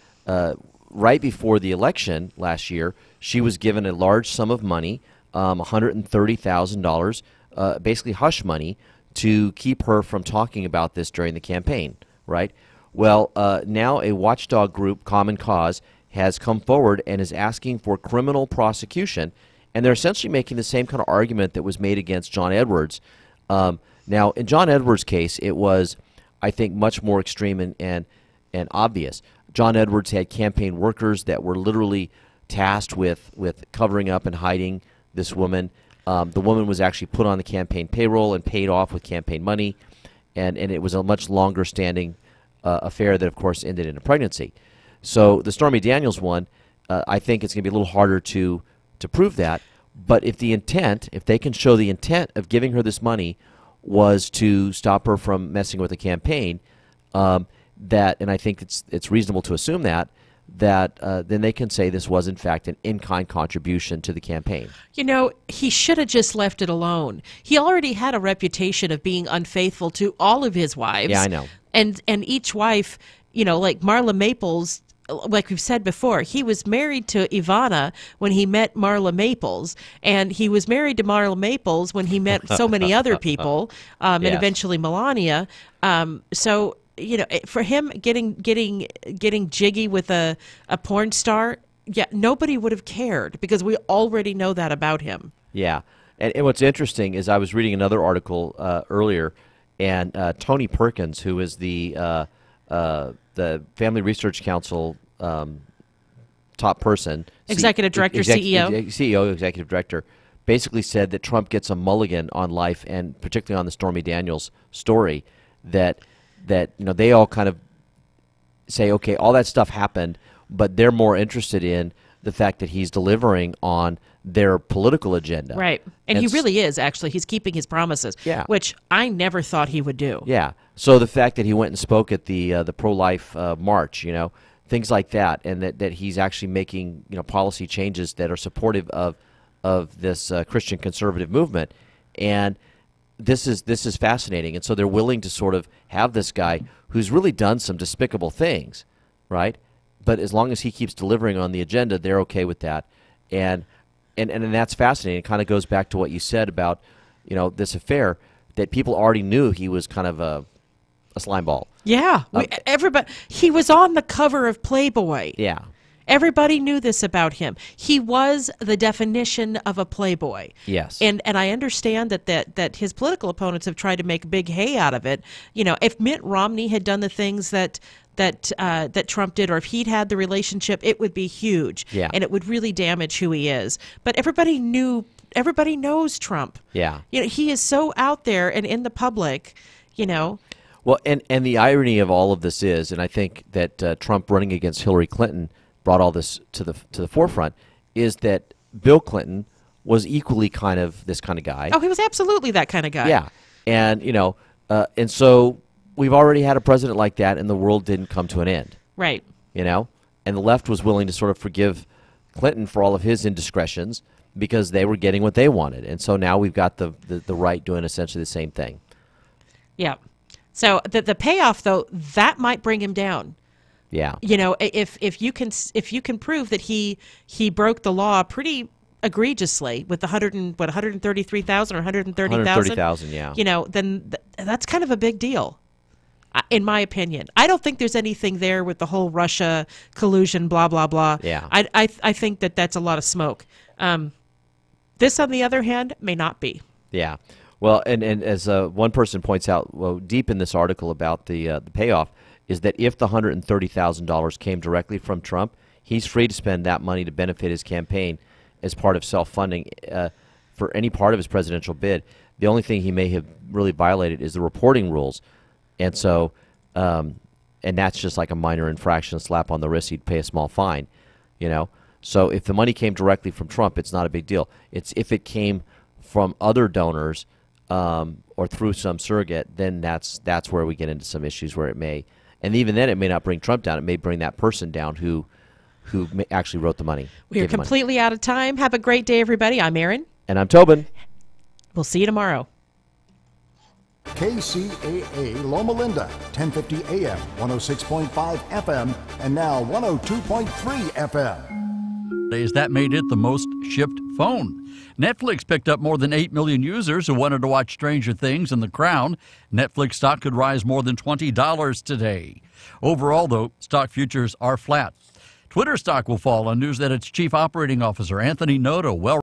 right before the election last year, she was given a large sum of money, $130,000, basically hush money, to keep her from talking about this during the campaign, right? Well, now a watchdog group, Common Cause, has come forward and is asking for criminal prosecution, and they're essentially making the same kind of argument that was made against John Edwards. Now, in John Edwards' case, it was, I think, much more extreme and obvious. John Edwards had campaign workers that were literally tasked with covering up and hiding this woman. The woman was actually put on the campaign payroll and paid off with campaign money, and it was a much longer standing affair that, of course, ended in a pregnancy. So the Stormy Daniels one, I think it's going to be a little harder to prove that. But if they can show the intent of giving her this money was to stop her from messing with the campaign, and I think it's reasonable to assume that then they can say this was in fact an in-kind contribution to the campaign. You know, he should have just left it alone. He already had a reputation of being unfaithful to all of his wives. Yeah, I know. And each wife, you know, like Marla Maples, like we've said before, he was married to Ivana when he met Marla Maples, and he was married to Marla Maples when he met so many other people, and eventually Melania. So, you know, for him getting jiggy with a porn star, yeah, nobody would have cared because we already know that about him. Yeah, and what's interesting is I was reading another article earlier, and Tony Perkins, who is the Family Research Council top person, executive director, CEO, executive director, basically said that Trump gets a mulligan on life, and particularly on the Stormy Daniels story, that you know, they all kind of say, okay, all that stuff happened, but they're more interested in the fact that he's delivering on their political agenda. Right. And he really is, actually. He's keeping his promises, which I never thought he would do. Yeah. So the fact that he went and spoke at the pro-life march, you know, things like that, and that he's actually making, you know, policy changes that are supportive of this Christian conservative movement, and this is fascinating. And so they're willing to sort of have this guy who's really done some despicable things, right? But as long as he keeps delivering on the agenda, they're okay with that. And that's fascinating. It kind of goes back to what you said about, you know, this affair, that people already knew he was kind of a slime ball. Yeah. Everybody. He was on the cover of Playboy. Yeah. Everybody knew this about him. He was the definition of a playboy. Yes. And I understand that his political opponents have tried to make big hay out of it. You know, if Mitt Romney had done the things that Trump did, or if he'd had the relationship, it would be huge. Yeah. And it would really damage who he is. But everybody knows Trump. Yeah. You know, he is so out there and in the public, you know. Well, and the irony of all of this is, and I think that Trump running against Hillary Clinton brought all this to the forefront, is that Bill Clinton was equally kind of this kind of guy. Oh, he was absolutely that kind of guy. Yeah. And, you know, and so we've already had a president like that, and the world didn't come to an end. Right. You know? And the left was willing to sort of forgive Clinton for all of his indiscretions because they were getting what they wanted. And so now we've got the right doing essentially the same thing. Yeah. So the payoff, though, that might bring him down. Yeah. You know, if you can prove that he broke the law pretty egregiously with 133,000 or 130,000. 130,000, yeah. You know, then that's kind of a big deal, in my opinion. I don't think there's anything there with the whole Russia collusion, blah blah blah. Yeah. I think that's a lot of smoke. This, on the other hand, may not be. Yeah. Well, and as one person points out, well, deep in this article about the payoff, is that if the $130,000 came directly from Trump, he's free to spend that money to benefit his campaign as part of self-funding for any part of his presidential bid. The only thing he may have really violated is the reporting rules. And so, and that's just like a minor infraction, a slap on the wrist. He'd pay a small fine, you know. So if the money came directly from Trump, it's not a big deal. It's if it came from other donors or through some surrogate, then that's where we get into some issues where it may. And even then, it may not bring Trump down. It may bring that person down who actually wrote the money. We are completely out of time. Have a great day, everybody. I'm Erin. And I'm Tobin. We'll see you tomorrow. KCAA Loma Linda, 1050 AM, 106.5 FM, and now 102.3 FM. That made it the most shipped phone. Netflix picked up more than 8 million users who wanted to watch Stranger Things and The Crown. Netflix stock could rise more than $20 today. Overall, though, stock futures are flat. Twitter stock will fall on news that its chief operating officer, Anthony Noto,